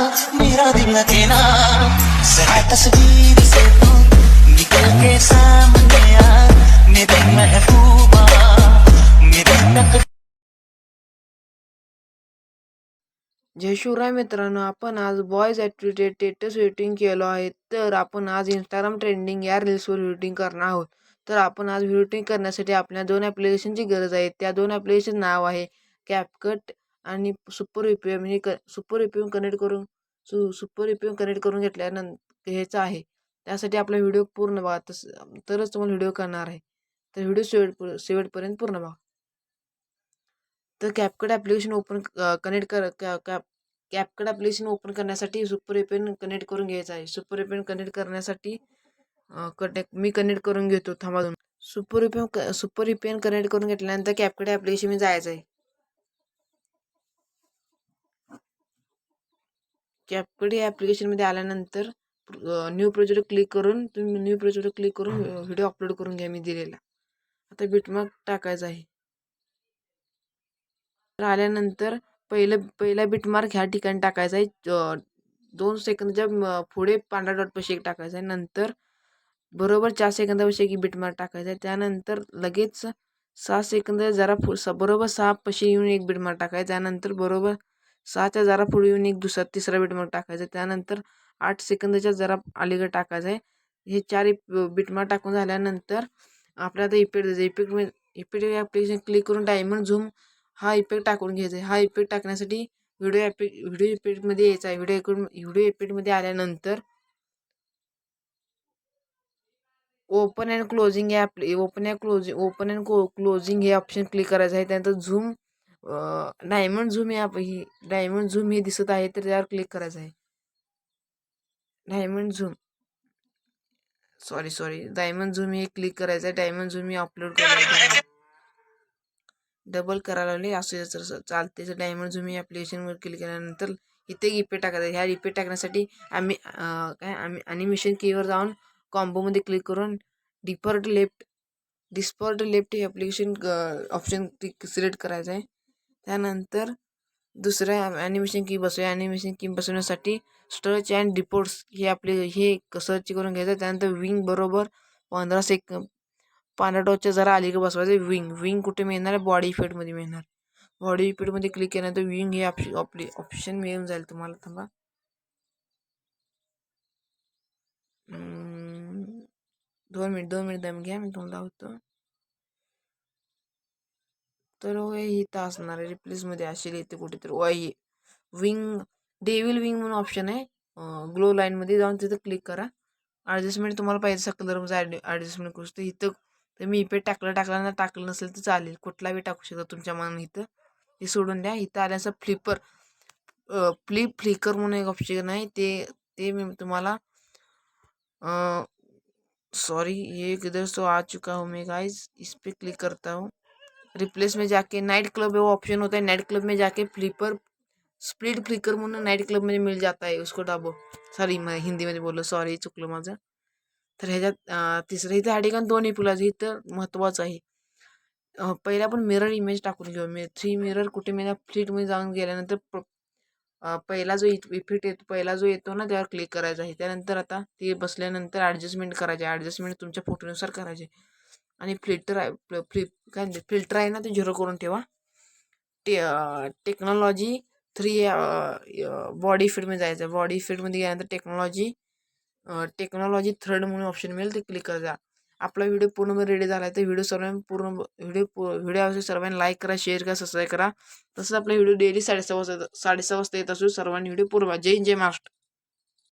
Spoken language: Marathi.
मेरा दिल न देना, जरा तस्वीर से तू निकल के सामने आ, मेरी महबूबा मेरी तक। जय शिवराय मित्रांनो, आपण आज बॉयज ॲक्टिव्हिटी स्टेटस एडिटिंग केलो आहे. तर आपण आज इंस्टाग्राम ट्रेंडिंग या रील्सवर एडिटिंग करणार आहोत. तर आपण आज एडिटिंग करण्यासाठी आपल्या दोन ॲप्लिकेशनची गरज आहे. त्या दोन ॲप्लिकेशन नाव आहे कॅपकट आणि सुपर व्हीपीएन. म्हणजे सुपर व्हीपीएन कनेक्ट करून सुपर व्हीपीएन कनेक्ट करून घेतल्यानंतर ह्याचं आहे. त्यासाठी आपला व्हिडिओ पूर्ण बघा, तरच तुम्हाला व्हिडिओ करणार आहे. तर व्हिडिओ शेवटपर्यंत पूर्ण बघा. तर कॅपकट ॲप्लिकेशन ओपन कनेक्ट कर कॅपकट ॲप्लिकेशन ओपन करण्यासाठी सुपर व्हीपीएन कनेक्ट करून घ्यायचं आहे. सुपर व्हीपीएन कनेक्ट करण्यासाठी मी कनेक्ट करून घेतो, थांबा दोन. सुपर व्हीपीएन कनेक्ट करून घेतल्यानंतर कॅपकट ॲप्लिकेशन मी जायचं आहे. कॅपकट या ॲप्लिकेशनमध्ये आल्यानंतर न्यू प्रोजेक्ट क्लिक करून व्हिडिओ अपलोड करून घ्या मी दिलेला. आता बिटमार्क टाकायचा आहे. तर आल्यानंतर पहिला बिटमार्क ह्या ठिकाणी टाकायचा आहे. 2 सेकंदाच्या पुढे पांढरा डॉट पाशी एक टाकायचा आहे. नंतर बरोबर 4 सेकंदापाशी एक बिटमार्क टाकायचा आहे. त्यानंतर लगेच 6 सेकंद जरा बरोबर 6 पाशी येऊन एक बिटमार्क टाकायचा. त्यानंतर बरोबर 6च्या जरा पुढे येऊन एक तिसरा बिटमार्क टाकायचा. त्यानंतर 8 सेकंदाच्या जरा अलीकडे टाकायचं आहे. हे 4 बिटमार्क टाकून झाल्यानंतर आपल्याला आता इफेक्ट ॲप्लिकेशन क्लिक करून डायमंड झूम हा इफेक्ट टाकून घ्यायचा आहे. हा इफेक्ट टाकण्यासाठी व्हिडिओ इफेक्टमध्ये यायचा आहे. व्हिडिओ इफेक्टमध्ये आल्यानंतर ओपन अँड क्लोजिंग हे ऑप्शन क्लिक करायचं आहे. त्यानंतर झूम डायमंड झूम हे दिसत आहे, तर त्यावर क्लिक करायचं आहे. डायमंड झूम हे क्लिक करायचं आहे. डायमंड झूम हे अपलोड करायचं, डबल करायला लागले असं चालते. तर डायमंड झूम या ॲप्लिकेशनवर क्लिक केल्यानंतर इथे इफेक्ट टाकायचा. ह्या इफेक्ट टाकण्यासाठी आम्ही ॲनिमेशन कीवर जाऊन कॉम्बोमध्ये क्लिक करून डिफॉल्ट लेफ्ट हे ॲप्लिकेशन ऑप्शन सिलेक्ट करायचं आहे. त्यानंतर दुसऱ्या ॲनिमेशन की बसवण्यासाठी स्ट्रेच अँड डिपोर्ट्स हे सर्च करून घ्यायचं. त्यानंतर विंग बरोबर 15 सेकंद पांढऱ्या डॉटच्या जरा अलीकडे बसवायचं. विंग कुठे मिळणार आहे? बॉडी इफेक्टमध्ये मिळणार. बॉडी इफेक्टमध्ये क्लिक केल्यानंतर विंग हे ऑप्शन मिळून जाईल तुम्हाला. थांबा, 2 मिनिट दम घ्या, मी तुम्हाला होतो. तर ही तर असणार आहे रिप्लेसमध्ये असेल इथे कुठेतरी. डेव्हिल विंग म्हणून ऑप्शन आहे. ग्लो लाईनमध्ये जाऊन तिथं क्लिक करा. ॲडजस्टमेंट तुम्हाला पाहिजे असा कलरमध्ये ॲडजस्टमेंट करू शकतो. इथं तर मी इफेक्ट टाकलं नसेल तर चालेल, कुठलाही टाकू शकता तुमच्या मनाने. इथं हे सोडून द्या. इथं आल्याचं फ्लिकर म्हणून एक ऑप्शन आहे. ते मी तुम्हाला सॉरी ये किधर सो आ चुका हूँ मैं गाइस, इस पर क्लिक करता हूँ. रिप्लेस में जाके नाइट क्लब वो ऑप्शन होता है. नाइट क्लब में जाके स्प्लिट फ्लिकर म्हणून नाईट क्लबमध्ये मिळ जाता है, उसको दाबो. सॉरी, मैं हिंदीमध्ये बोललो, सॉरी चुकलं माझं. तर ह्याच्यात तिसरं इथं ह्या ठिकाणी 2 इफेक्ट इथं महत्त्वाचं आहे. पहिला आपण मिरर इमेज टाकून घेऊ. 3 मिरर कुठे मिळणार? फ्लिटमध्ये जाऊन गेल्यानंतर पहिला जो येतो ना, त्यावर क्लिक करायचा आहे. त्यानंतर आता ते बसल्यानंतर ॲडजस्टमेंट करायचे. ॲडजस्टमेंट तुमच्या फोटोनुसार करायचे. आणि फिल्टर आहे ना, ते 0 करून ठेवा. टेक्नॉलॉजी 3 बॉडी इफेक्टमध्ये जायचं. बॉडी इफेक्टमध्ये गेल्यानंतर टेक्नॉलॉजी थर्ड म्हणून ऑप्शन मिळेल, ते क्लिक करा. आपला व्हिडिओ पूर्ण रेडी झाला आहे. तर व्हिडिओ सर्वांनी लाईक करा, शेअर करा, सबस्क्राईब करा. तसंच आपला व्हिडिओ डेली 6:30 वाजता येत असून सर्वांनी व्हिडिओ पूर्ण. जय महाराष्ट्र.